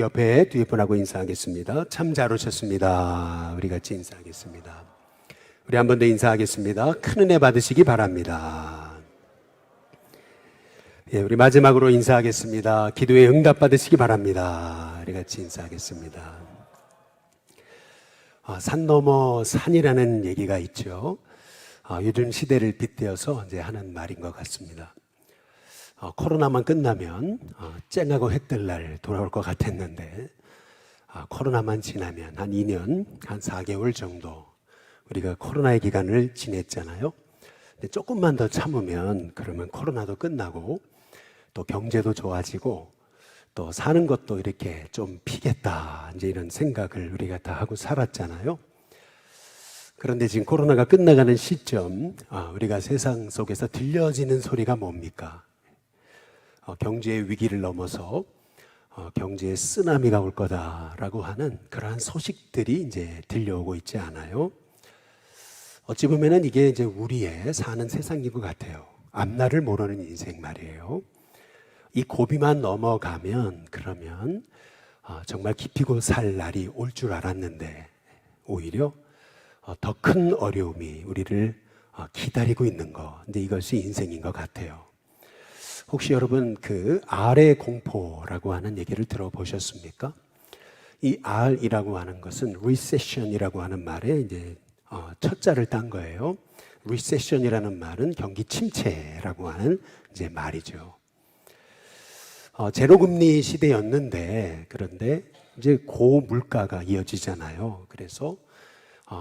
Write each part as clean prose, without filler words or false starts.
옆에 뒤에 분하고 인사하겠습니다. 참 잘 오셨습니다. 우리 같이 인사하겠습니다. 우리 한 번 더 인사하겠습니다. 큰 은혜 받으시기 바랍니다. 예, 우리 마지막으로 인사하겠습니다. 기도에 응답 받으시기 바랍니다. 우리 같이 인사하겠습니다. 산 넘어 산이라는 얘기가 있죠. 요즘 시대를 빗대어서 이제 하는 말인 것 같습니다. 코로나만 끝나면 쨍하고 해 뜰 날 돌아올 것 같았는데 코로나만 지나면 한 2년, 한 4개월 정도 우리가 코로나의 기간을 지냈잖아요. 근데 조금만 더 참으면 그러면 코로나도 끝나고 또 경제도 좋아지고 또 사는 것도 이렇게 좀 피겠다, 이제 이런 생각을 우리가 다 하고 살았잖아요. 그런데 지금 코로나가 끝나가는 시점, 우리가 세상 속에서 들려지는 소리가 뭡니까? 경제의 위기를 넘어서 경제의 쓰나미가 올 거다라고 하는 그러한 소식들이 이제 들려오고 있지 않아요? 어찌 보면은 이게 이제 우리의 사는 세상인 것 같아요. 앞날을 모르는 인생 말이에요. 이 고비만 넘어가면 그러면 정말 기피고 살 날이 올 줄 알았는데 오히려 더 큰 어려움이 우리를 기다리고 있는 거. 근데 이것이 인생인 것 같아요. 혹시 여러분 그 R의 공포라고 하는 얘기를 들어보셨습니까? 이 R이라고 하는 것은 recession이라고 하는 말에 이제 첫 자를 딴 거예요. recession이라는 말은 경기 침체라고 하는 이제 말이죠. 제로금리 시대였는데 그런데 이제 고물가가 이어지잖아요. 그래서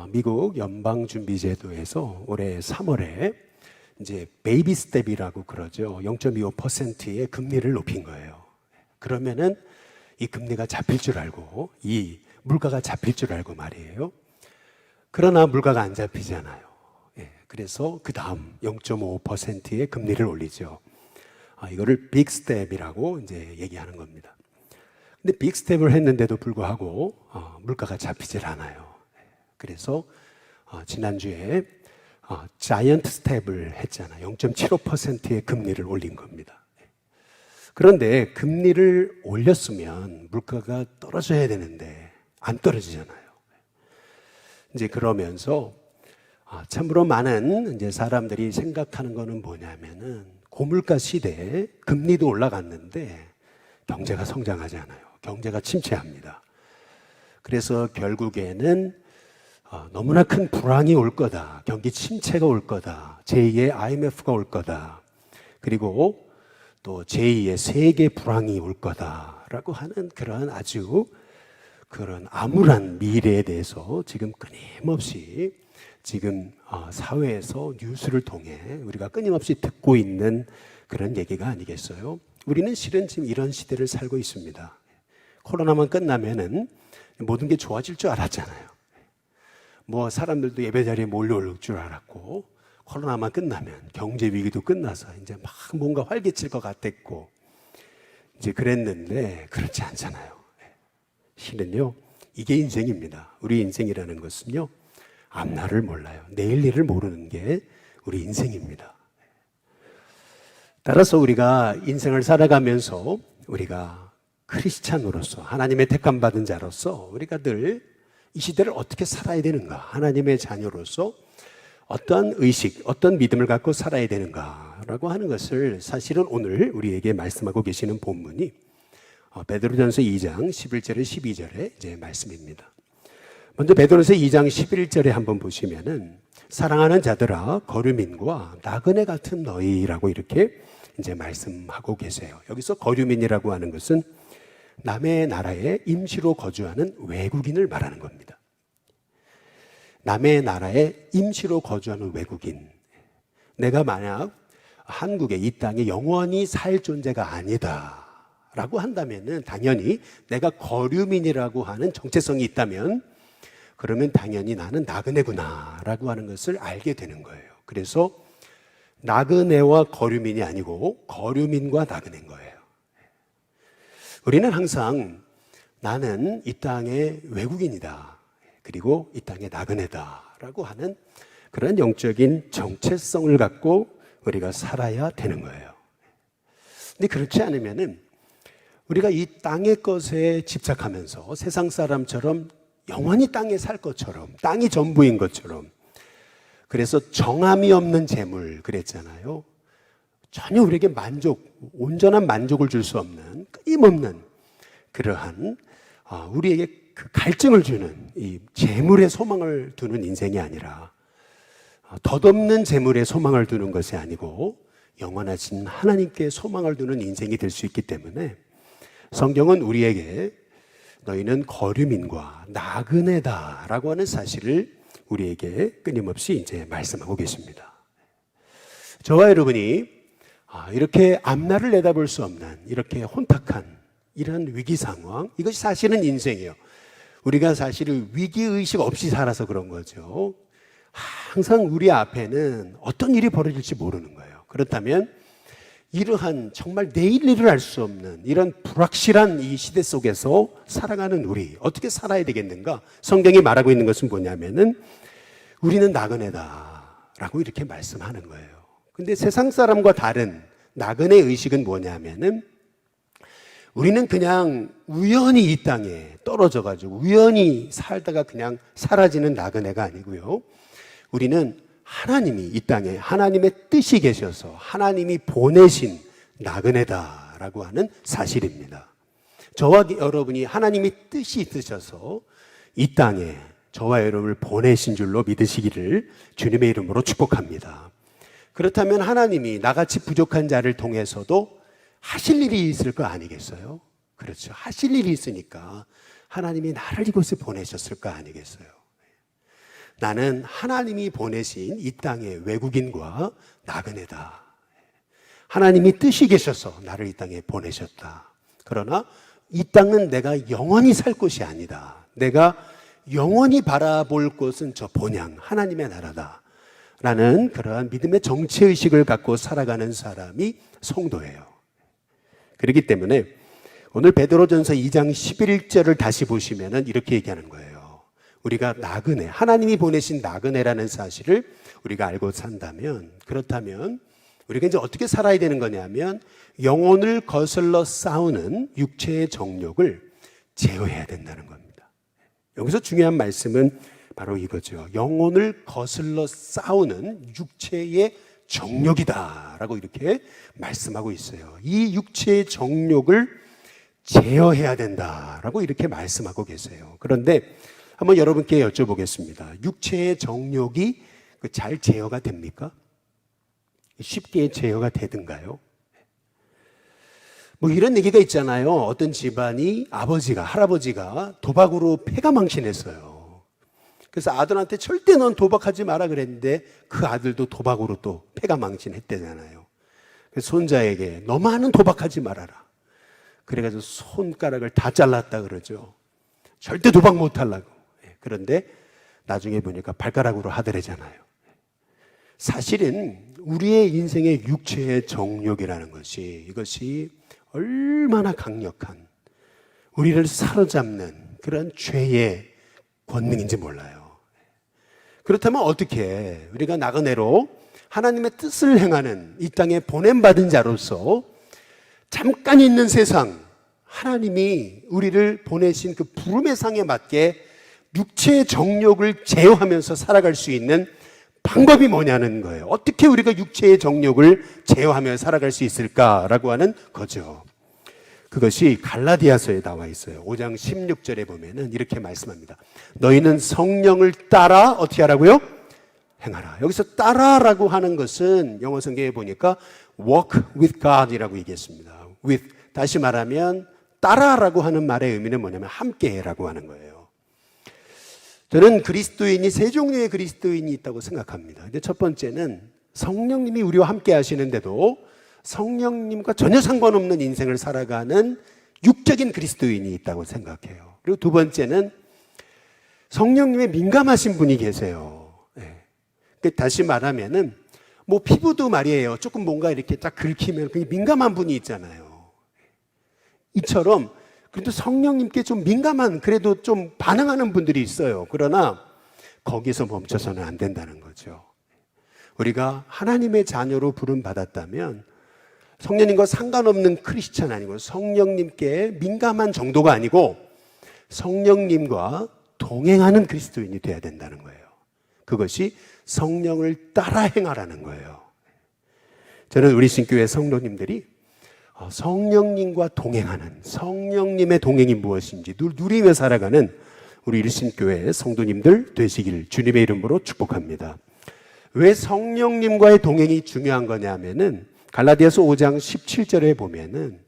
미국 연방준비제도에서 올해 3월에 이제 베이비 스텝이라고 그러죠. 0.25%의 금리를 높인 거예요. 그러면은 이 금리가 잡힐 줄 알고 이 물가가 잡힐 줄 알고 말이에요. 그러나 물가가 안 잡히잖아요. 그래서 그 다음 0.5%의 금리를 올리죠. 이거를 빅 스텝이라고 이제 얘기하는 겁니다. 근데 빅 스텝을 했는데도 불구하고 물가가 잡히질 않아요. 그래서 지난주에 자이언트 스텝을 했잖아요. 0.75%의 금리를 올린 겁니다. 그런데 금리를 올렸으면 물가가 떨어져야 되는데 안 떨어지잖아요. 이제 그러면서 참으로 많은 이제 사람들이 생각하는 거는 뭐냐면은 고물가 시대에 금리도 올라갔는데 경제가 성장하지 않아요. 경제가 침체합니다. 그래서 결국에는 너무나 큰 불황이 올 거다. 경기 침체가 올 거다. 제2의 IMF가 올 거다. 그리고 또 제2의 세계 불황이 올 거다라고 하는 그러한 아주 그런 암울한 미래에 대해서 지금 끊임없이 지금 사회에서 뉴스를 통해 우리가 끊임없이 듣고 있는 그런 얘기가 아니겠어요? 우리는 실은 지금 이런 시대를 살고 있습니다. 코로나만 끝나면은 모든 게 좋아질 줄 알았잖아요. 뭐 사람들도 예배 자리에 몰려올 줄 알았고 코로나만 끝나면 경제 위기도 끝나서 이제 막 뭔가 활기칠 것 같았고 이제 그랬는데 그렇지 않잖아요. 실은요 이게 인생입니다. 우리 인생이라는 것은요 앞날을 몰라요. 내일 일을 모르는 게 우리 인생입니다. 따라서 우리가 인생을 살아가면서 우리가 크리스찬으로서 하나님의 택함 받은 자로서 우리가 늘 이 시대를 어떻게 살아야 되는가? 하나님의 자녀로서 어떠한 의식, 어떤 믿음을 갖고 살아야 되는가라고 하는 것을 사실은 오늘 우리에게 말씀하고 계시는 본문이 베드로전서 2장 11절에 12절의 이제 말씀입니다. 먼저 베드로전서 2장 11절에 한번 보시면은 사랑하는 자들아 거류민과 나그네 같은 너희라고 이렇게 이제 말씀하고 계세요. 여기서 거류민이라고 하는 것은 남의 나라에 임시로 거주하는 외국인을 말하는 겁니다. 남의 나라에 임시로 거주하는 외국인. 내가 만약 한국에 이 땅에 영원히 살 존재가 아니다 라고 한다면은 당연히 내가 거류민이라고 하는 정체성이 있다면 그러면 당연히 나는 나그네구나 라고 하는 것을 알게 되는 거예요. 그래서 나그네와 거류민이 아니고 거류민과 나그네인 거예요. 우리는 항상 나는 이 땅의 외국인이다. 그리고 이 땅의 나그네다라고 하는 그런 영적인 정체성을 갖고 우리가 살아야 되는 거예요. 근데 그렇지 않으면은 우리가 이 땅의 것에 집착하면서 세상 사람처럼 영원히 땅에 살 것처럼, 땅이 전부인 것처럼, 그래서 정함이 없는 재물 그랬잖아요. 전혀 우리에게 온전한 만족을 줄 수 없는, 끊임없는 그러한 우리에게 그 갈증을 주는 이 재물에 소망을 두는 인생이 아니라, 덧없는 재물에 소망을 두는 것이 아니고 영원하신 하나님께 소망을 두는 인생이 될 수 있기 때문에 성경은 우리에게 너희는 거류민과 나그네다라고 하는 사실을 우리에게 끊임없이 이제 말씀하고 계십니다. 저와 여러분이 이렇게 앞날을 내다볼 수 없는 이렇게 혼탁한 이런 위기 상황, 이것이 사실은 인생이에요. 우리가 사실은 위기의식 없이 살아서 그런 거죠. 항상 우리 앞에는 어떤 일이 벌어질지 모르는 거예요. 그렇다면 이러한 정말 내일 일을 알 수 없는 이런 불확실한 이 시대 속에서 살아가는 우리 어떻게 살아야 되겠는가? 성경이 말하고 있는 것은 뭐냐면은 우리는 나그네다라고 이렇게 말씀하는 거예요. 근데 세상 사람과 다른 나그네 의식은 뭐냐면은 우리는 그냥 우연히 이 땅에 떨어져 가지고 우연히 살다가 그냥 사라지는 나그네가 아니고요. 우리는 하나님이 이 땅에 하나님의 뜻이 계셔서 하나님이 보내신 나그네다라고 하는 사실입니다. 저와 여러분이 하나님이 뜻이 있으셔서 이 땅에 저와 여러분을 보내신 줄로 믿으시기를 주님의 이름으로 축복합니다. 그렇다면 하나님이 나같이 부족한 자를 통해서도 하실 일이 있을 거 아니겠어요? 그렇죠. 하실 일이 있으니까 하나님이 나를 이곳에 보내셨을 거 아니겠어요? 나는 하나님이 보내신 이 땅의 외국인과 나그네다. 하나님이 뜻이 계셔서 나를 이 땅에 보내셨다. 그러나 이 땅은 내가 영원히 살 곳이 아니다. 내가 영원히 바라볼 곳은 저 본향 하나님의 나라다 라는 그러한 믿음의 정체의식을 갖고 살아가는 사람이 성도예요. 그렇기 때문에 오늘 베드로전서 2장 11절을 다시 보시면 이렇게 얘기하는 거예요. 우리가 나그네, 하나님이 보내신 나그네라는 사실을 우리가 알고 산다면, 그렇다면 우리가 이제 어떻게 살아야 되는 거냐면 영혼을 거슬러 싸우는 육체의 정욕을 제어해야 된다는 겁니다. 여기서 중요한 말씀은 바로 이거죠. 영혼을 거슬러 싸우는 육체의 정욕이다라고 이렇게 말씀하고 있어요. 이 육체의 정욕을 제어해야 된다라고 이렇게 말씀하고 계세요. 그런데 한번 여러분께 여쭤보겠습니다. 육체의 정욕이 잘 제어가 됩니까? 쉽게 제어가 되든가요? 뭐 이런 얘기가 있잖아요. 어떤 집안이 할아버지가 도박으로 패가 망신했어요. 그래서 아들한테 절대 넌 도박하지 마라 그랬는데 그 아들도 도박으로 또 패가 망신했대잖아요. 그래서 손자에게 너만은 도박하지 말아라. 그래가지고 손가락을 다 잘랐다 그러죠. 절대 도박 못하려고. 그런데 나중에 보니까 발가락으로 하더래잖아요. 사실은 우리의 인생의 육체의 정욕이라는 것이 이것이 얼마나 강력한 우리를 사로잡는 그런 죄의 권능인지 몰라요. 그렇다면 어떻게 우리가 나그네로 하나님의 뜻을 행하는 이 땅에 보냄받은 자로서 잠깐 있는 세상 하나님이 우리를 보내신 그 부름의 상에 맞게 육체의 정욕을 제어하면서 살아갈 수 있는 방법이 뭐냐는 거예요. 어떻게 우리가 육체의 정욕을 제어하며 살아갈 수 있을까라고 하는 거죠. 그것이 갈라디아서에 나와 있어요. 5장 16절에 보면은 이렇게 말씀합니다. 너희는 성령을 따라 어떻게 하라고요? 행하라. 여기서 따라라고 하는 것은 영어 성경에 보니까 walk with God이라고 얘기했습니다. with, 다시 말하면 따라라고 하는 말의 의미는 뭐냐면 함께라고 하는 거예요. 저는 그리스도인이 세 종류의 그리스도인이 있다고 생각합니다. 근데 첫 번째는 성령님이 우리와 함께 하시는데도 성령님과 전혀 상관없는 인생을 살아가는 육적인 그리스도인이 있다고 생각해요. 그리고 두 번째는 성령님에 민감하신 분이 계세요. 네. 다시 말하면은 뭐 피부도 말이에요. 조금 뭔가 이렇게 딱 긁히면 민감한 분이 있잖아요. 이처럼 그래도 성령님께 좀 민감한, 그래도 좀 반응하는 분들이 있어요. 그러나 거기서 멈춰서는 안 된다는 거죠. 우리가 하나님의 자녀로 부름 받았다면 성령님과 상관없는 크리스찬 아니고 성령님께 민감한 정도가 아니고 성령님과 동행하는 그리스도인이 되어야 된다는 거예요. 그것이 성령을 따라 행하라는 거예요. 저는 우리 신교회 성도님들이 성령님과 동행하는, 성령님의 동행이 무엇인지 누리며 살아가는 우리 일신교회 성도님들 되시길 주님의 이름으로 축복합니다. 왜 성령님과의 동행이 중요한 거냐면은 갈라디아서 5장 17절에 보면은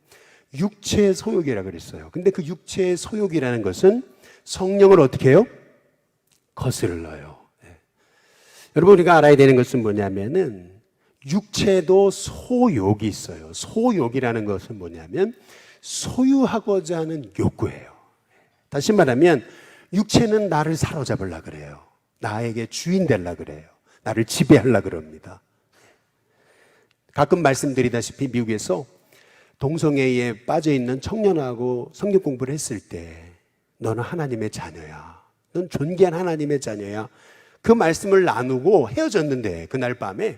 육체의 소욕이라 그랬어요. 근데 그 육체의 소욕이라는 것은 성령을 어떻게 해요? 거슬러요. 여러분, 우리가 알아야 되는 것은 뭐냐면은 육체도 소욕이 있어요. 소욕이라는 것은 뭐냐면 소유하고자 하는 욕구예요. 다시 말하면 육체는 나를 사로잡으려고 그래요. 나에게 주인 되려고 그래요. 나를 지배하려고 그럽니다. 가끔 말씀드리다시피 미국에서 동성애에 빠져있는 청년하고 성경 공부를 했을 때 너는 하나님의 자녀야. 넌 존귀한 하나님의 자녀야. 그 말씀을 나누고 헤어졌는데 그날 밤에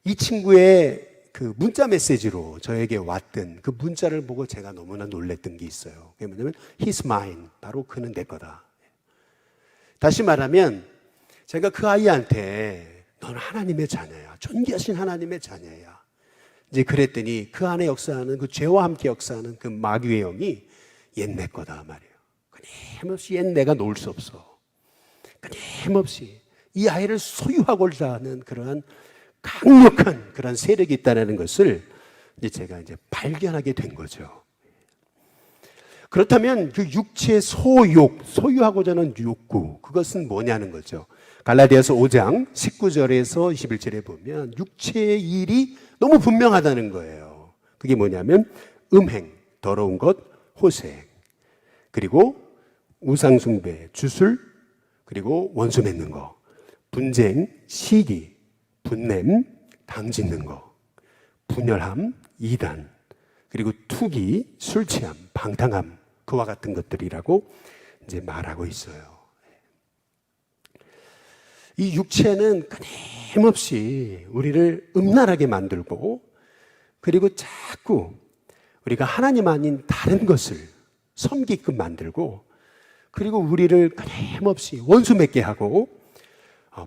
이 친구의 그 문자 메시지로 저에게 왔던 그 문자를 보고 제가 너무나 놀랬던 게 있어요. 그게 뭐냐면 He's mine. 바로 그는 내 거다. 다시 말하면 제가 그 아이한테 너는 하나님의 자녀야. 존귀하신 하나님의 자녀야. 이제 그랬더니 그 안에 역사하는 그 죄와 함께 역사하는 그 마귀의 영이 옛 내 거다 말이에요. 끊임없이 옛 내가 놓을 수 없어. 끊임없이 이 아이를 소유하고자 하는 그러한 강력한 그런 세력이 있다는 것을 제가 발견하게 된 거죠. 그렇다면 그 육체의 소욕, 소유하고자 하는 욕구, 그것은 뭐냐는 거죠. 갈라디아서 5장 19절에서 21절에 보면 육체의 일이 너무 분명하다는 거예요. 그게 뭐냐면 음행, 더러운 것, 호색, 그리고 우상숭배, 주술, 그리고 원수 맺는 거, 분쟁, 시기, 분냄, 당짓는 거, 분열함, 이단, 그리고 투기, 술 취함, 방탕함, 그와 같은 것들이라고 이제 말하고 있어요. 이 육체는 끊임없이 우리를 음란하게 만들고, 그리고 자꾸 우리가 하나님 아닌 다른 것을 섬기게끔 만들고, 그리고 우리를 끊임없이 원수 맺게 하고,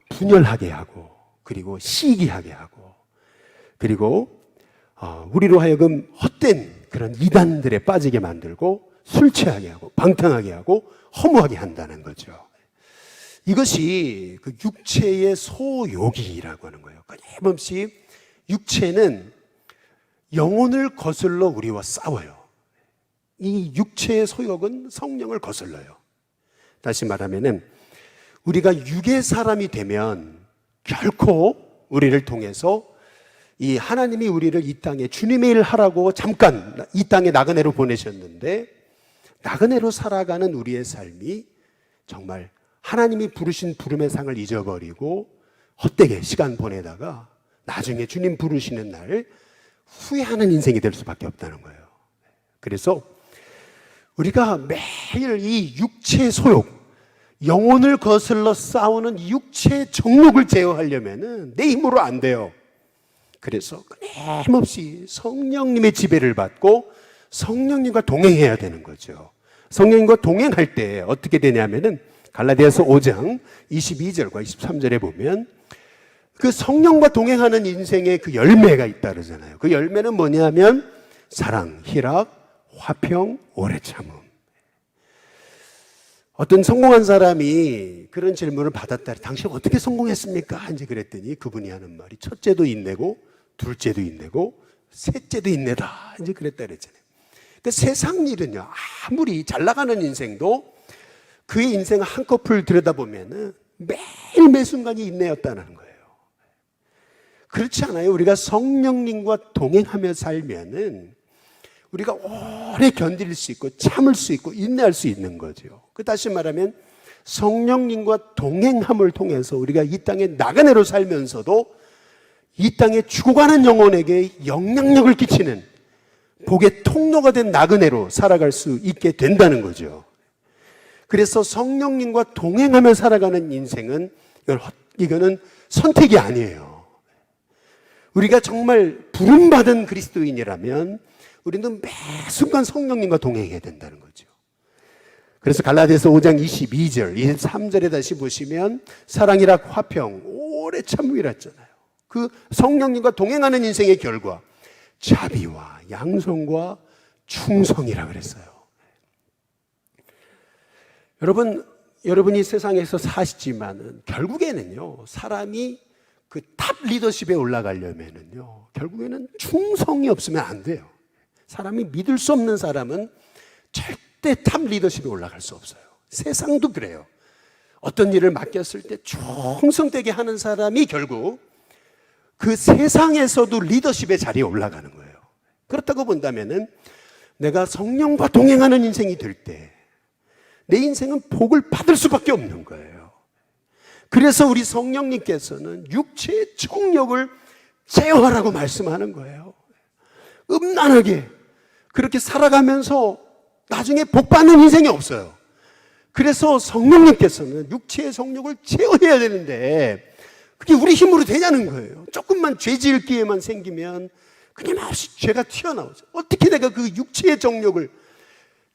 분열하게 하고, 그리고 시기하게 하고, 그리고 우리로 하여금 헛된 그런 이단들에 빠지게 만들고 술 취하게 하고 방탕하게 하고 허무하게 한다는 거죠. 이것이 그 육체의 소욕이라고 하는 거예요. 끊임없이 육체는 영혼을 거슬러 우리와 싸워요. 이 육체의 소욕은 성령을 거슬러요. 다시 말하면은 우리가 육의 사람이 되면 결코 우리를 통해서 이 하나님이 우리를 이 땅에 주님의 일을 하라고 잠깐 이 땅에 나그네로 보내셨는데 나그네로 살아가는 우리의 삶이 정말 하나님이 부르신 부름의 상을 잊어버리고 헛되게 시간 보내다가 나중에 주님 부르시는 날 후회하는 인생이 될 수밖에 없다는 거예요. 그래서 우리가 매일 이 육체의 소욕, 영혼을 거슬러 싸우는 육체의 정욕을 제어하려면 내 힘으로 안 돼요. 그래서 끊임없이 성령님의 지배를 받고 성령님과 동행해야 되는 거죠. 성령님과 동행할 때 어떻게 되냐면은 갈라디아서 5장 22절과 23절에 보면 그 성령과 동행하는 인생의 그 열매가 있다 그러잖아요. 그 열매는 뭐냐면 사랑, 희락, 화평, 오래 참음. 어떤 성공한 사람이 그런 질문을 받았다. 당신 어떻게 성공했습니까? 이제 그랬더니 그분이 하는 말이 첫째도 인내고 둘째도 인내고 셋째도 인내다. 이제 그랬다 그랬잖아요. 그러니까 세상 일은요, 아무리 잘 나가는 인생도 그의 인생을 한꺼풀 들여다보면 매일 매 순간이 인내였다는 거예요. 그렇지 않아요? 우리가 성령님과 동행하며 살면은 우리가 오래 견딜 수 있고 참을 수 있고 인내할 수 있는 거죠. 그 다시 말하면 성령님과 동행함을 통해서 우리가 이 땅에 나그네로 살면서도 이 땅에 죽어가는 영혼에게 영향력을 끼치는 복의 통로가 된 나그네로 살아갈 수 있게 된다는 거죠. 그래서 성령님과 동행하며 살아가는 인생은 이거는 선택이 아니에요. 우리가 정말 부름받은 그리스도인이라면 우리는 매 순간 성령님과 동행해야 된다는 거죠. 그래서 갈라디아서 5장 22절, 23절에 다시 보시면 사랑이라 화평, 오래 참으라 했잖아요. 그 성령님과 동행하는 인생의 결과, 자비와 양성과 충성이라 그랬어요. 여러분이 세상에서 사시지만은 결국에는요, 사람이 그 탑 리더십에 올라가려면은요, 결국에는 충성이 없으면 안 돼요. 사람이 믿을 수 없는 사람은 절대 탑 리더십에 올라갈 수 없어요. 세상도 그래요. 어떤 일을 맡겼을 때 충성되게 하는 사람이 결국 그 세상에서도 리더십의 자리에 올라가는 거예요. 그렇다고 본다면은 내가 성령과 동행하는 인생이 될 때 내 인생은 복을 받을 수밖에 없는 거예요. 그래서 우리 성령님께서는 육체의 정욕을 제어하라고 말씀하는 거예요. 음란하게 그렇게 살아가면서 나중에 복 받는 인생이 없어요. 그래서 성령님께서는 육체의 성욕을 제어해야 되는데 그게 우리 힘으로 되냐는 거예요. 조금만 죄 지을 기회만 생기면 끊임없이 죄가 튀어나오죠. 어떻게 내가 그 육체의 정욕을,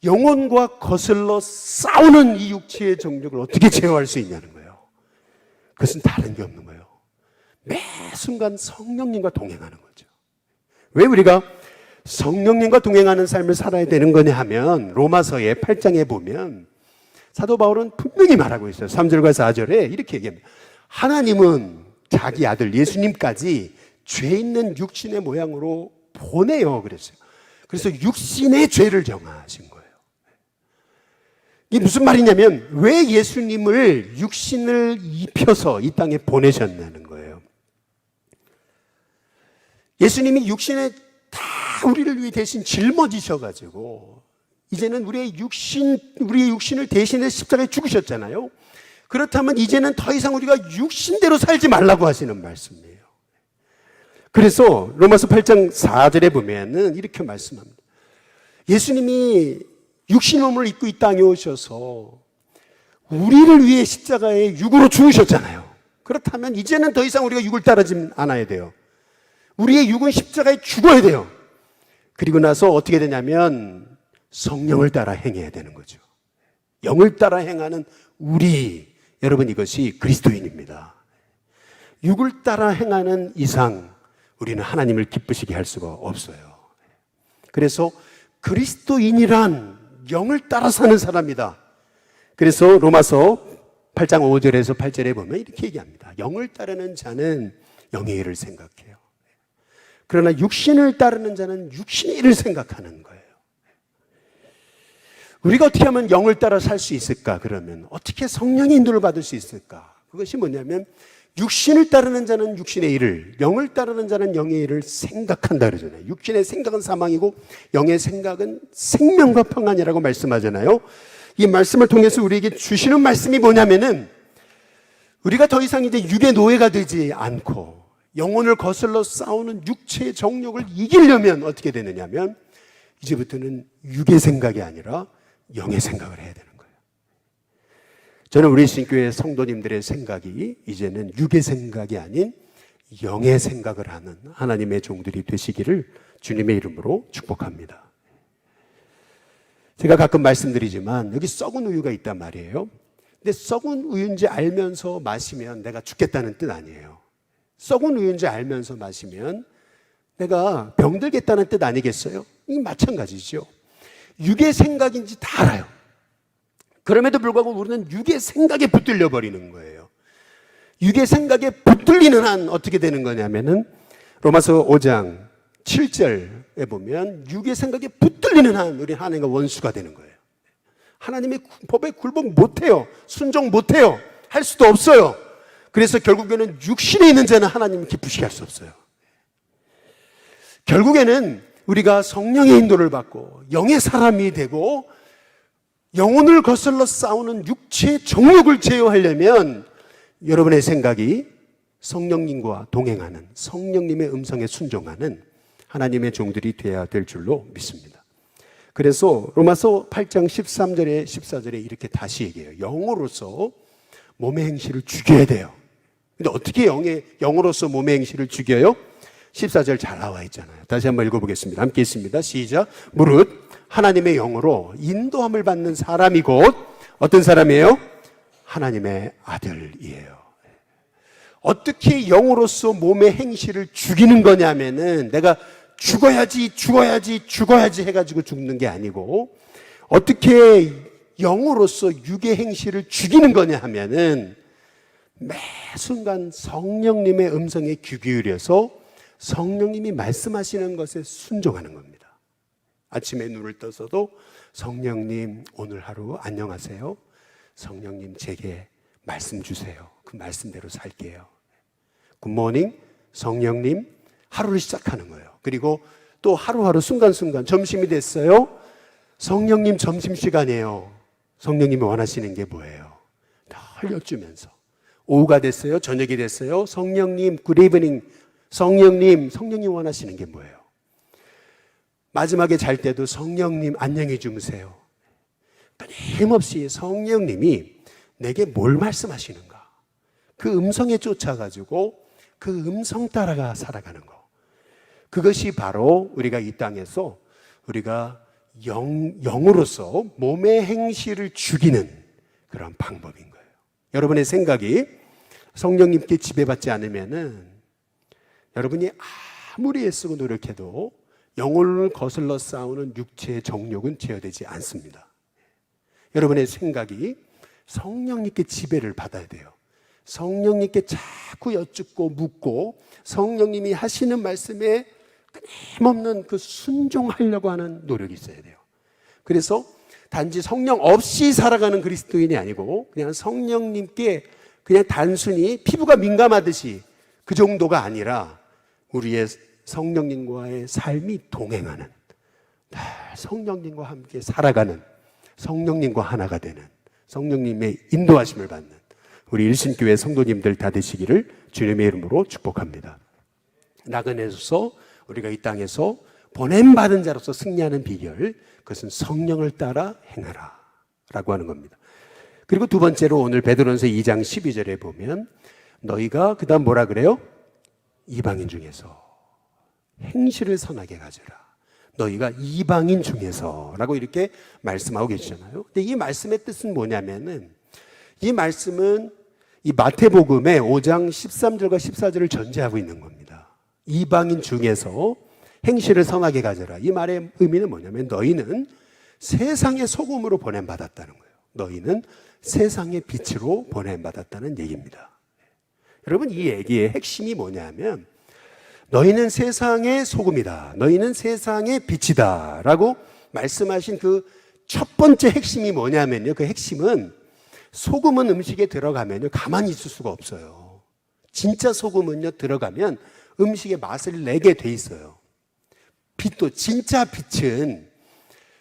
영혼과 거슬러 싸우는 이 육체의 정욕을 어떻게 제어할 수 있냐는 거예요. 그것은 다른 게 없는 거예요. 매 순간 성령님과 동행하는 거죠. 왜 우리가 성령님과 동행하는 삶을 살아야 되는 거냐 하면 로마서의 8장에 보면 사도 바울은 분명히 말하고 있어요. 3절과 4절에 이렇게 얘기합니다. 하나님은 자기 아들 예수님까지 죄 있는 육신의 모양으로 보내요 그랬어요. 그래서 육신의 죄를 정하신 거예요. 이게 무슨 말이냐면 왜 예수님을 육신을 입혀서 이 땅에 보내셨냐는 거예요. 예수님이 육신에 다 우리를 위해 대신 짊어지셔가지고 이제는 우리의 육신을 대신해 십자가에 죽으셨잖아요. 그렇다면 이제는 더 이상 우리가 육신대로 살지 말라고 하시는 말씀이에요. 그래서 로마서 8장 4절에 보면은 이렇게 말씀합니다. 예수님이 육신의 몸을 입고 이 땅에 오셔서 우리를 위해 십자가에 육으로 죽으셨잖아요. 그렇다면 이제는 더 이상 우리가 육을 따르지 않아야 돼요. 우리의 육은 십자가에 죽어야 돼요. 그리고 나서 어떻게 되냐면 성령을 따라 행해야 되는 거죠. 영을 따라 행하는 우리, 여러분 이것이 그리스도인입니다. 육을 따라 행하는 이상 우리는 하나님을 기쁘시게 할 수가 없어요. 그래서 그리스도인이란 영을 따라 사는 사람이다. 그래서 로마서 8장 5절에서 8절에 보면 이렇게 얘기합니다. 영을 따르는 자는 영의 일을 생각해요. 그러나 육신을 따르는 자는 육신의 일을 생각하는 거예요. 우리가 어떻게 하면 영을 따라 살 수 있을까? 그러면 어떻게 성령의 인도를 받을 수 있을까? 그것이 뭐냐면 육신을 따르는 자는 육신의 일을, 영을 따르는 자는 영의 일을 생각한다 그러잖아요. 육신의 생각은 사망이고 영의 생각은 생명과 평안이라고 말씀하잖아요. 이 말씀을 통해서 우리에게 주시는 말씀이 뭐냐면은 우리가 더 이상 이제 육의 노예가 되지 않고 영혼을 거슬러 싸우는 육체의 정욕을 이기려면 어떻게 되느냐면 이제부터는 육의 생각이 아니라 영의 생각을 해야 되는 거예요. 저는 우리 신교회 성도님들의 생각이 이제는 육의 생각이 아닌 영의 생각을 하는 하나님의 종들이 되시기를 주님의 이름으로 축복합니다. 제가 가끔 말씀드리지만 여기 썩은 우유가 있단 말이에요. 근데 썩은 우유인지 알면서 마시면 내가 죽겠다는 뜻 아니에요. 썩은 우유인지 알면서 마시면 내가 병들겠다는 뜻 아니겠어요? 이 마찬가지죠. 육의 생각인지 다 알아요. 그럼에도 불구하고 우리는 육의 생각에 붙들려 버리는 거예요. 육의 생각에 붙들리는 한 어떻게 되는 거냐면은 로마서 5장 7절에 보면 육의 생각에 붙들리는 한 우리 하나님과 원수가 되는 거예요. 하나님의 법에 굴복 못해요. 순종 못해요. 할 수도 없어요. 그래서 결국에는 육신에 있는 자는 하나님을 기쁘시게 할 수 없어요. 결국에는 우리가 성령의 인도를 받고 영의 사람이 되고 영혼을 거슬러 싸우는 육체의 정욕을 제어하려면 여러분의 생각이 성령님과 동행하는 성령님의 음성에 순종하는 하나님의 종들이 되어야 될 줄로 믿습니다. 그래서 로마서 8장 13절에 14절에 이렇게 다시 얘기해요. 영으로서 몸의 행실을 죽여야 돼요. 근데 어떻게 영으로서 몸의 행실을 죽여요? 14절 잘 나와 있잖아요. 다시 한번 읽어보겠습니다. 함께 있습니다. 시작. 무릇 하나님의 영으로 인도함을 받는 사람이 곧 어떤 사람이에요? 하나님의 아들이에요. 어떻게 영으로서 몸의 행실을 죽이는 거냐면은 내가 죽어야지 해가지고 죽는 게 아니고 어떻게 영으로서 육의 행실을 죽이는 거냐 하면은 매 순간 성령님의 음성에 귀 기울여서 성령님이 말씀하시는 것에 순종하는 겁니다. 아침에 눈을 떠서도 성령님 오늘 하루 안녕하세요. 성령님 제게 말씀 주세요. 그 말씀대로 살게요. 굿모닝 성령님 하루를 시작하는 거예요. 그리고 또 하루하루 순간순간 점심이 됐어요. 성령님 점심시간이에요. 성령님이 원하시는 게 뭐예요? 늘 여쭈면서 오후가 됐어요. 저녁이 됐어요. 성령님 굿 이브닝 성령님 원하시는 게 뭐예요? 마지막에 잘 때도 성령님 안녕히 주무세요. 끊임없이 성령님이 내게 뭘 말씀하시는가 그 음성에 쫓아가지고 그 음성 따라가 살아가는 거 그것이 바로 우리가 이 땅에서 우리가 영으로서 몸의 행실을 죽이는 그런 방법인 거예요. 여러분의 생각이 성령님께 지배받지 않으면은 여러분이 아무리 애쓰고 노력해도 영혼을 거슬러 싸우는 육체의 정욕은 제어되지 않습니다. 여러분의 생각이 성령님께 지배를 받아야 돼요. 성령님께 자꾸 여쭙고 묻고 성령님이 하시는 말씀에 끊임없는 그 순종하려고 하는 노력이 있어야 돼요. 그래서 단지 성령 없이 살아가는 그리스도인이 아니고 그냥 성령님께 그냥 단순히 피부가 민감하듯이 그 정도가 아니라 우리의 성령님과의 삶이 동행하는 성령님과 함께 살아가는 성령님과 하나가 되는 성령님의 인도하심을 받는 우리 일신교회 성도님들 다 되시기를 주님의 이름으로 축복합니다. 나그네로서 우리가 이 땅에서 보냄받은 자로서 승리하는 비결 그것은 성령을 따라 행하라 라고 하는 겁니다. 그리고 두 번째로 오늘 베드로전서 2장 12절에 보면 너희가 그 다음 뭐라 그래요? 이방인 중에서 행실을 선하게 가져라. 너희가 이방인 중에서 라고 이렇게 말씀하고 계시잖아요. 근데 이 말씀의 뜻은 뭐냐면은 이 말씀은 이 마태복음의 5장 13절과 14절을 전제하고 있는 겁니다. 이방인 중에서 행실을 선하게 가져라. 이 말의 의미는 뭐냐면 너희는 세상의 소금으로 보냄받았다는 거예요. 너희는 세상의 빛으로 보냄받았다는 얘기입니다. 여러분 이 얘기의 핵심이 뭐냐면 너희는 세상의 소금이다. 너희는 세상의 빛이다. 라고 말씀하신 그 첫 번째 핵심이 뭐냐면요. 그 핵심은 소금은 음식에 들어가면요. 가만히 있을 수가 없어요. 진짜 소금은요. 들어가면 음식의 맛을 내게 돼 있어요. 빛도 진짜 빛은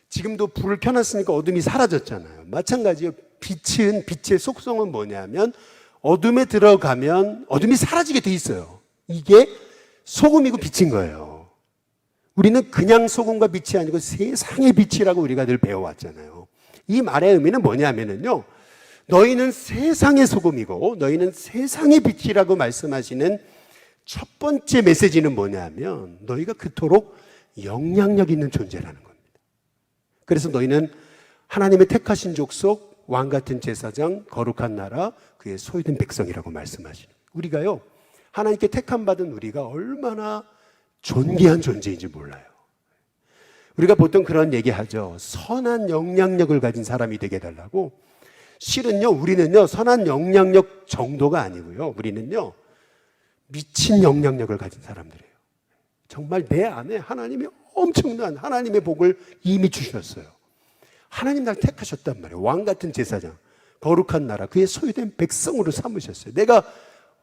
지금도 불을 켜놨으니까 어둠이 사라졌잖아요. 마찬가지로 빛은 빛의 속성은 뭐냐면 어둠에 들어가면 어둠이 사라지게 돼 있어요. 이게 소금이고 빛인 거예요. 우리는 그냥 소금과 빛이 아니고 세상의 빛이라고 우리가 늘 배워왔잖아요. 이 말의 의미는 뭐냐면요. 너희는 세상의 소금이고 너희는 세상의 빛이라고 말씀하시는 첫 번째 메시지는 뭐냐면 너희가 그토록 영향력 있는 존재라는 겁니다. 그래서 너희는 하나님의 택하신 족속, 왕같은 제사장, 거룩한 나라, 그의 소유된 백성이라고 말씀하시는 우리가요. 하나님께 택함 받은 우리가 얼마나 존귀한 존재인지 몰라요. 우리가 보통 그런 얘기하죠. 선한 영향력을 가진 사람이 되게 해달라고. 실은요, 우리는요, 선한 영향력 정도가 아니고요. 우리는요, 미친 영향력을 가진 사람들이에요. 정말 내 안에 하나님이 엄청난 하나님의 복을 이미 주셨어요. 하나님 날 택하셨단 말이에요. 왕 같은 제사장, 거룩한 나라, 그의 소유된 백성으로 삼으셨어요. 내가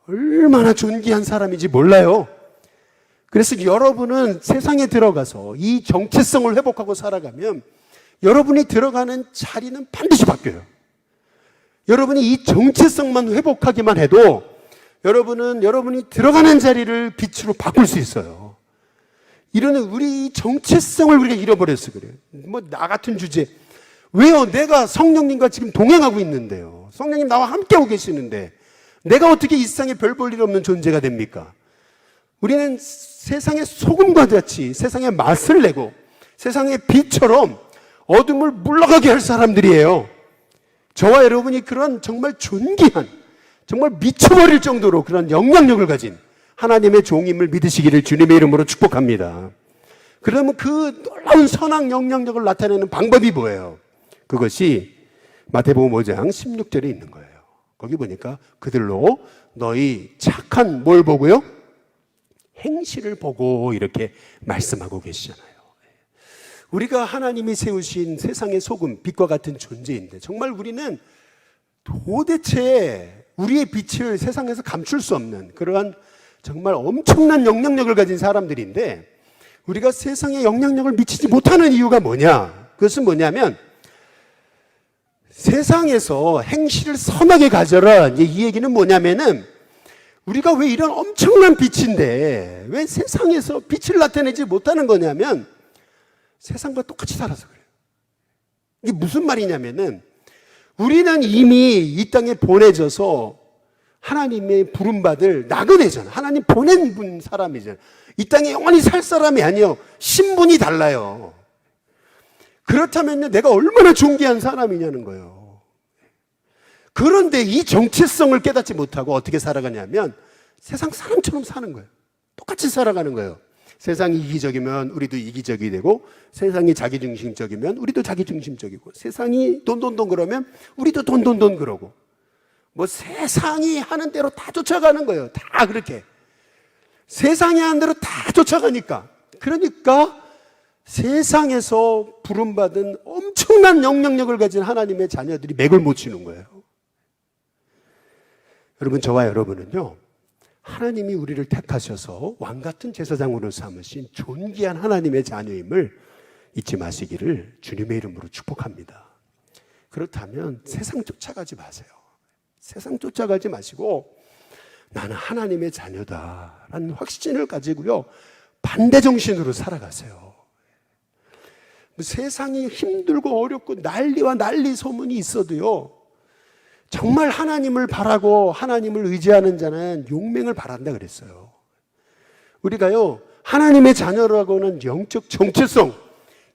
얼마나 존귀한 사람인지 몰라요. 그래서 여러분은 세상에 들어가서 이 정체성을 회복하고 살아가면 여러분이 들어가는 자리는 반드시 바뀌어요. 여러분이 이 정체성만 회복하기만 해도 여러분이 들어가는 자리를 빛으로 바꿀 수 있어요. 이런 우리 정체성을 우리가 잃어버렸어 그래요. 뭐 나 같은 주제. 왜요? 내가 성령님과 지금 동행하고 있는데요. 성령님 나와 함께하고 계시는데 내가 어떻게 이 세상에 별 볼 일 없는 존재가 됩니까? 우리는 세상의 소금과 같이 세상의 맛을 내고 세상의 빛처럼 어둠을 물러가게 할 사람들이에요. 저와 여러분이 그런 정말 존귀한, 정말 미쳐버릴 정도로 그런 영향력을 가진 하나님의 종임을 믿으시기를 주님의 이름으로 축복합니다. 그러면 그 놀라운 선한 영향력을 나타내는 방법이 뭐예요? 그것이 마태복음 5장 16절에 있는 거예요. 거기 보니까 그들로 너희 착한 뭘 보고요? 행실을 보고 이렇게 말씀하고 계시잖아요. 우리가 하나님이 세우신 세상의 소금, 빛과 같은 존재인데 정말 우리는 도대체 우리의 빛을 세상에서 감출 수 없는 그러한 정말 엄청난 영향력을 가진 사람들인데 우리가 세상에 영향력을 미치지 못하는 이유가 뭐냐? 그것은 뭐냐면 세상에서 행실을 선하게 가져라. 이 얘기는 뭐냐면은 우리가 왜 이런 엄청난 빛인데 왜 세상에서 빛을 나타내지 못하는 거냐면 세상과 똑같이 살아서 그래요. 이게 무슨 말이냐면은 우리는 이미 이 땅에 보내져서 하나님의 부름받을 나그네잖아. 하나님 보낸 분 사람이잖아. 이 땅에 영원히 살 사람이 아니에요. 신분이 달라요. 그렇다면 내가 얼마나 존귀한 사람이냐는 거예요. 그런데 이 정체성을 깨닫지 못하고 어떻게 살아가냐면 세상 사람처럼 사는 거예요. 똑같이 살아가는 거예요. 세상이 이기적이면 우리도 이기적이 되고 세상이 자기중심적이면 우리도 자기중심적이고 세상이 돈돈돈 그러면 우리도 돈돈돈 그러고 뭐 세상이 하는 대로 다 쫓아가는 거예요. 다 그렇게. 세상이 하는 대로 다 쫓아가니까. 그러니까 세상에서 부름받은 엄청난 영향력을 가진 하나님의 자녀들이 맥을 못 치는 거예요. 여러분, 저와 여러분은요, 하나님이 우리를 택하셔서 왕같은 제사장으로 삼으신 존귀한 하나님의 자녀임을 잊지 마시기를 주님의 이름으로 축복합니다. 그렇다면 세상 쫓아가지 마세요. 세상 쫓아가지 마시고 나는 하나님의 자녀다라는 확신을 가지고요, 반대 정신으로 살아가세요. 세상이 힘들고 어렵고 난리와 난리 소문이 있어도요, 정말 하나님을 바라고 하나님을 의지하는 자는 용맹을 바란다 그랬어요. 우리가요, 하나님의 자녀라고는 영적 정체성,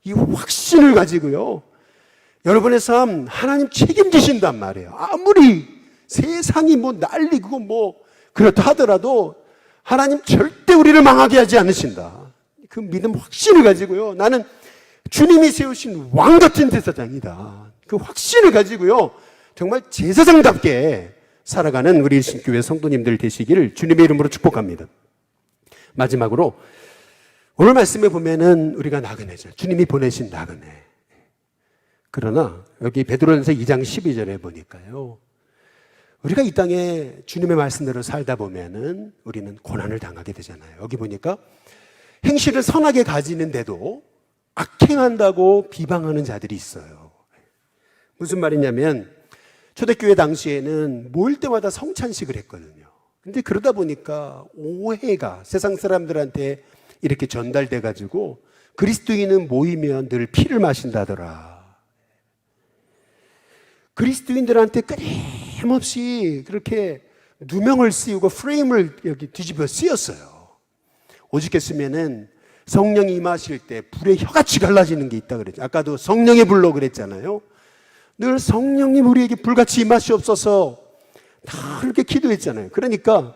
이 확신을 가지고요, 여러분의 삶 하나님 책임지신단 말이에요. 아무리 세상이 뭐 난리고 뭐 그렇다 하더라도 하나님 절대 우리를 망하게 하지 않으신다. 그 믿음 확신을 가지고요, 나는 주님이 세우신 왕 같은 제사장이다. 그 확신을 가지고요, 정말 제사장답게 살아가는 우리 신교회 성도님들 되시기를 주님의 이름으로 축복합니다. 마지막으로 오늘 말씀에 보면은 우리가 나그네죠. 주님이 보내신 나그네. 그러나 여기 베드로전서 2장 12절에 보니까요, 우리가 이 땅에 주님의 말씀대로 살다 보면은 우리는 고난을 당하게 되잖아요. 여기 보니까 행실을 선하게 가지는데도 악행한다고 비방하는 자들이 있어요. 무슨 말이냐면 초대교회 당시에는 모일 때마다 성찬식을 했거든요. 근데 그러다 보니까 오해가 세상 사람들한테 이렇게 전달돼 가지고 그리스도인은 모이면 늘 피를 마신다더라. 그리스도인들한테 끊임없이 그렇게 누명을 씌우고 프레임을 여기 뒤집어 씌웠어요. 오죽했으면은 성령이 임하실 때 불의 혀같이 갈라지는 게 있다 그랬죠. 아까도 성령의 불로 그랬잖아요. 늘 성령님 우리에게 불같이 임하시옵소서 다 그렇게 기도했잖아요. 그러니까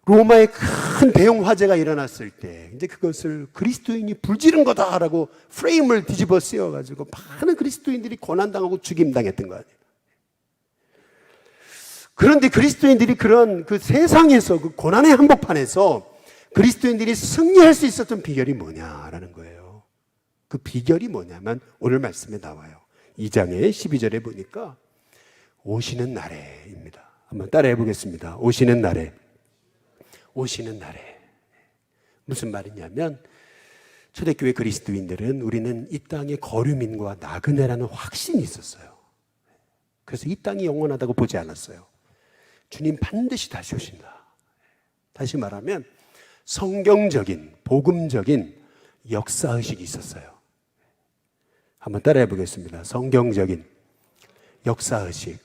로마의 큰 대형 화재가 일어났을 때 이제 그것을 그리스도인이 불지른 거다라고 프레임을 뒤집어 씌워가지고 많은 그리스도인들이 고난당하고 죽임당했던 거 아니에요. 그런데 그리스도인들이 그런 그 세상에서 그 고난의 한복판에서 그리스도인들이 승리할 수 있었던 비결이 뭐냐라는 거예요. 그 비결이 뭐냐면 오늘 말씀에 나와요. 2장의 12절에 보니까 오시는 날에입니다. 한번 따라해 보겠습니다. 오시는 날에. 오시는 날에. 무슨 말이냐면 초대교회 그리스도인들은 우리는 이 땅의 거류민과 나그네라는 확신이 있었어요. 그래서 이 땅이 영원하다고 보지 않았어요. 주님 반드시 다시 오신다. 다시 말하면 성경적인 복음적인 역사의식이 있었어요. 한번 따라해 보겠습니다. 성경적인 역사의식.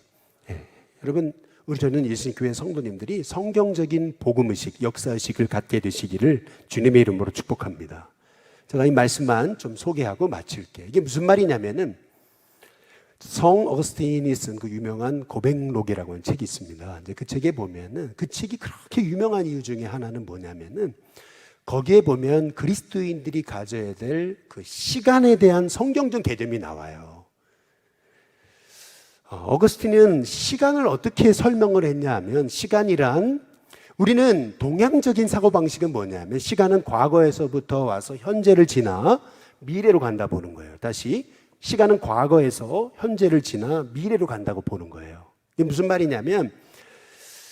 예. 여러분, 우리 저는 예수님교회 성도님들이 성경적인 복음의식, 역사의식을 갖게 되시기를 주님의 이름으로 축복합니다. 제가 이 말씀만 좀 소개하고 마칠게요. 이게 무슨 말이냐면은 성 어거스틴이 쓴 그 유명한 고백록이라고 하는 책이 있습니다. 이제 그 책에 보면은 그 책이 그렇게 유명한 이유 중에 하나는 뭐냐면은 거기에 보면 그리스도인들이 가져야 될 그 시간에 대한 성경적 개념이 나와요. 어거스틴은 시간을 어떻게 설명을 했냐 하면 시간이란 우리는 동양적인 사고방식은 뭐냐면 시간은 과거에서부터 와서 현재를 지나 미래로 간다 보는 거예요. 다시 시간은 과거에서 현재를 지나 미래로 간다고 보는 거예요. 이게 무슨 말이냐면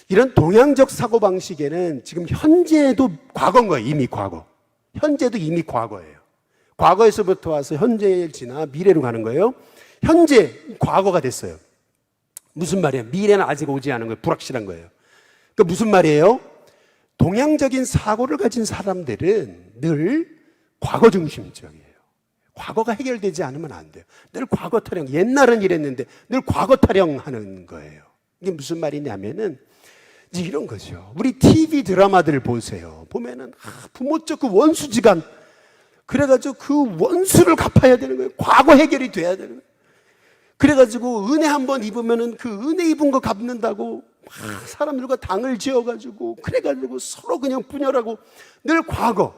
이런 동양적 사고방식에는 지금 현재도 과거인 거예요. 이미 과거. 현재도 이미 과거예요. 과거에서부터 와서 현재를 지나 미래로 가는 거예요. 현재 과거가 됐어요. 무슨 말이에요? 미래는 아직 오지 않은 거예요. 불확실한 거예요. 그러니까 무슨 말이에요? 동양적인 사고를 가진 사람들은 늘 과거 중심적이에요. 과거가 해결되지 않으면 안 돼요. 늘 과거 타령, 옛날은 이랬는데 늘 과거 타령하는 거예요. 이게 무슨 말이냐면은 이제 이런 거죠. 우리 TV 드라마들 보세요. 보면은 부모적 그 원수지간 그래가지고 그 원수를 갚아야 되는 거예요. 과거 해결이 돼야 되는 거예요. 그래가지고 은혜 한번 입으면은 그 은혜 입은 거 갚는다고 막 사람들과 당을 지어가지고 그래가지고 서로 그냥 분열하고 늘 과거.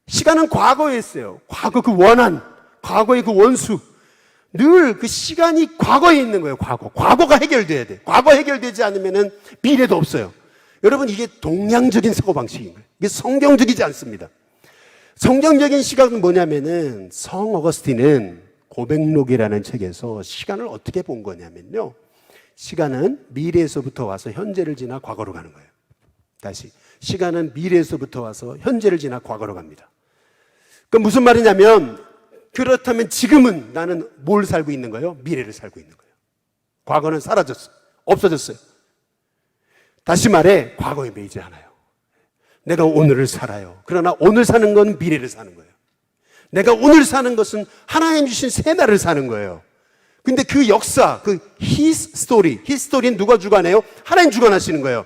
시간은 과거에 있어요. 과거 그 원한, 과거의 그 원수. 늘 그 시간이 과거에 있는 거예요. 과거가 해결돼야 돼. 과거 해결되지 않으면은 미래도 없어요. 여러분 이게 동양적인 사고방식인 거예요. 이게 성경적이지 않습니다. 성경적인 시각은 뭐냐면은 성 어거스틴은 고백록이라는 책에서 시간을 어떻게 본 거냐면요. 시간은 미래에서부터 와서 현재를 지나 과거로 가는 거예요. 다시 시간은 미래에서부터 와서 현재를 지나 과거로 갑니다. 그럼 무슨 말이냐면 그렇다면 지금은 나는 뭘 살고 있는 거예요? 미래를 살고 있는 거예요. 과거는 사라졌어. 없어졌어요. 다시 말해 과거에 매이지 않아요. 내가 오늘을 살아요. 그러나 오늘 사는 건 미래를 사는 거예요. 내가 오늘 사는 것은 하나님 주신 새날을 사는 거예요. 근데 그 역사, 그 His story는 누가 주관해요? 하나님 주관하시는 거예요.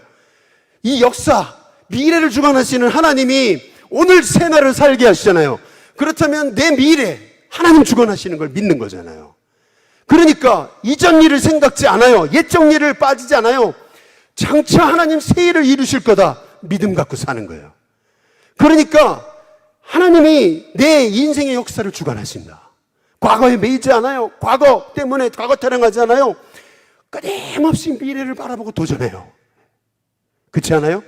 이 역사, 미래를 주관하시는 하나님이 오늘 새날을 살게 하시잖아요. 그렇다면 내 미래, 하나님 주관하시는 걸 믿는 거잖아요. 그러니까 이전 일을 생각지 않아요. 옛적 일을 빠지지 않아요. 장차 하나님 새 일을 이루실 거다. 믿음 갖고 사는 거예요. 그러니까 하나님이 내 인생의 역사를 주관하신다. 과거에 매이지 않아요. 과거 때문에 과거 타령하지 않아요. 끊임없이 미래를 바라보고 도전해요. 그렇지 않아요?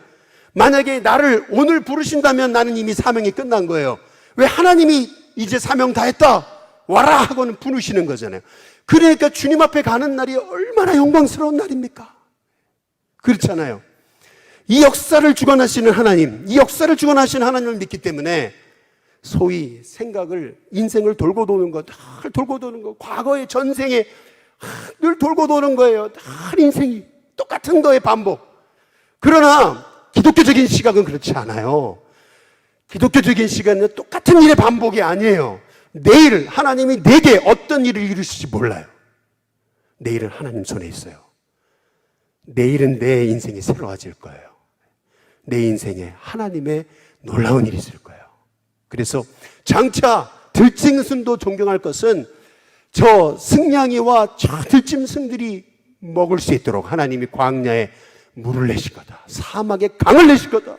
만약에 나를 오늘 부르신다면 나는 이미 사명이 끝난 거예요. 왜 하나님이 이제 사명 다 했다 와라 하고는 부르시는 거잖아요. 그러니까 주님 앞에 가는 날이 얼마나 영광스러운 날입니까? 그렇잖아요. 이 역사를 주관하시는 하나님, 이 역사를 주관하시는 하나님을 믿기 때문에 소위 생각을, 인생을 돌고 도는 것, 늘 돌고 도는 것, 과거의 전생에 늘 돌고 도는 거예요. 늘 인생이 똑같은 거의 반복. 그러나 기독교적인 시각은 그렇지 않아요. 기독교적인 시각은 똑같은 일의 반복이 아니에요. 내일 하나님이 내게 어떤 일을 이루실지 몰라요. 내일은 하나님 손에 있어요. 내일은 내 인생이 새로워질 거예요. 내 인생에 하나님의 놀라운 일이 있을 거예요. 그래서 장차 들짐승도 존경할 것은 저 승냥이와 저 들짐승들이 먹을 수 있도록 하나님이 광야에 물을 내실 거다. 사막에 강을 내실 거다.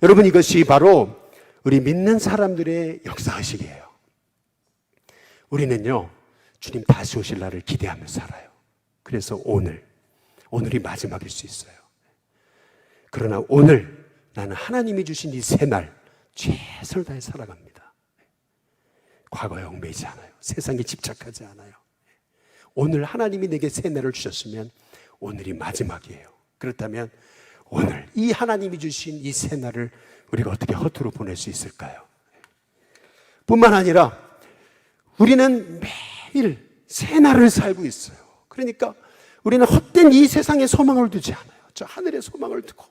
여러분 이것이 바로 우리 믿는 사람들의 역사의식이에요. 우리는요 주님 다시 오실 날을 기대하며 살아요. 그래서 오늘이 마지막일 수 있어요. 그러나 오늘 나는 하나님이 주신 이 새날 최선을 다해 살아갑니다. 과거에 얽매이지 않아요. 세상에 집착하지 않아요. 오늘 하나님이 내게 새날을 주셨으면 오늘이 마지막이에요. 그렇다면 오늘 이 하나님이 주신 이 새날을 우리가 어떻게 허투루 보낼 수 있을까요? 뿐만 아니라 우리는 매일 새날을 살고 있어요. 그러니까 우리는 헛된 이 세상에 소망을 두지 않아요. 저 하늘에 소망을 두고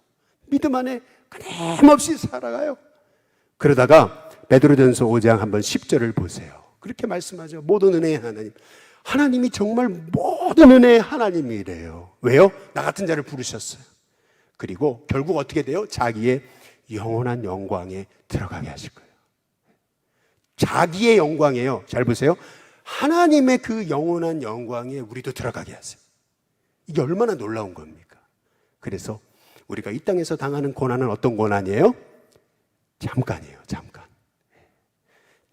믿음 안에 끊임없이 살아가요. 그러다가 베드로전서 5장 한번 10절을 보세요. 그렇게 말씀하죠. 모든 은혜의 하나님, 하나님이 정말 모든 은혜의 하나님이래요. 왜요? 나 같은 자를 부르셨어요. 그리고 결국 어떻게 돼요? 자기의 영원한 영광에 들어가게 하실 거예요. 자기의 영광이에요. 잘 보세요. 하나님의 그 영원한 영광에 우리도 들어가게 하세요. 이게 얼마나 놀라운 겁니까? 그래서 우리가 이 땅에서 당하는 고난은 어떤 고난이에요? 잠깐이에요.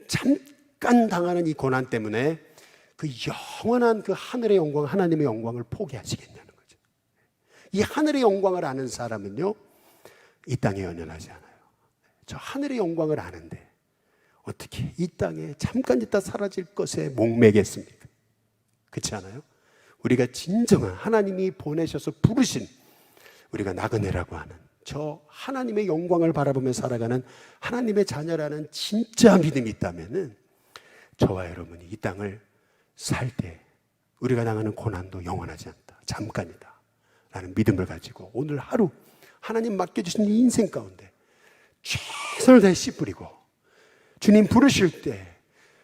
잠깐 당하는 이 고난 때문에 그 영원한 그 하늘의 영광, 하나님의 영광을 포기하시겠냐는 거죠. 이 하늘의 영광을 아는 사람은요, 이 땅에 연연하지 않아요. 저 하늘의 영광을 아는데 어떻게 이 땅에 잠깐 있다 사라질 것에 목매겠습니까? 그렇지 않아요? 우리가 진정한 하나님이 보내셔서 부르신 우리가 나그네라고 하는 저 하나님의 영광을 바라보며 살아가는 하나님의 자녀라는 진짜 믿음이 있다면은 저와 여러분이 이 땅을 살 때 우리가 당하는 고난도 영원하지 않다, 잠깐이다 라는 믿음을 가지고 오늘 하루 하나님 맡겨주신 이 인생 가운데 최선을 다해 씨 뿌리고 주님 부르실 때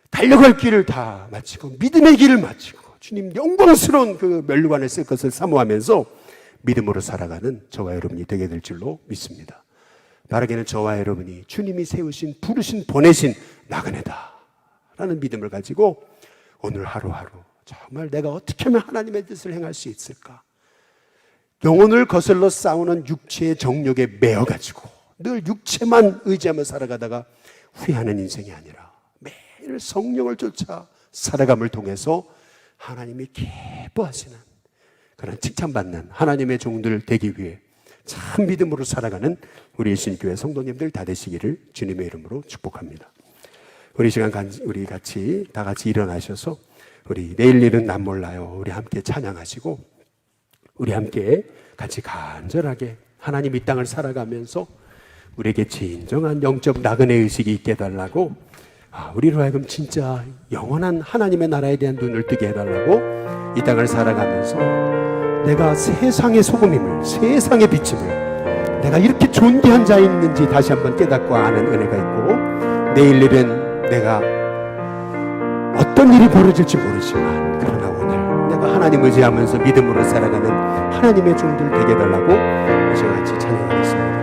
달려갈 길을 다 마치고 믿음의 길을 마치고 주님 영광스러운 그 면류관을 쓸 것을 사모하면서 믿음으로 살아가는 저와 여러분이 되게 될 줄로 믿습니다. 바라기는 저와 여러분이 주님이 세우신 부르신 보내신 나그네다 라는 믿음을 가지고 오늘 하루하루 정말 내가 어떻게 하면 하나님의 뜻을 행할 수 있을까? 영혼을 거슬러 싸우는 육체의 정욕에 매여가지고 늘 육체만 의지하며 살아가다가 후회하는 인생이 아니라 매일 성령을 쫓아 살아감을 통해서 하나님이 기뻐하시는 그런 칭찬받는 하나님의 종들 되기 위해 참 믿음으로 살아가는 우리 예수님교회 성도님들 다 되시기를 주님의 이름으로 축복합니다. 우리 시간 우리 같이 다 같이 일어나셔서 우리 내일 일은 난 몰라요. 우리 함께 찬양하시고 우리 함께 같이 간절하게 하나님 이 땅을 살아가면서 우리에게 진정한 영적 나그네 의식이 있게 해달라고 우리로 하여금 진짜 영원한 하나님의 나라에 대한 눈을 뜨게 해달라고 이 땅을 살아가면서 내가 세상의 소금임을 세상의 빛임을 내가 이렇게 존귀한 자였는지 다시 한번 깨닫고 아는 은혜가 있고 내일 일은 내가 어떤 일이 벌어질지 모르지만 그러나 오늘 내가 하나님 의지하면서 믿음으로 살아가는 하나님의 종들 되게 해달라고 이제 같이 찬양하겠습니다.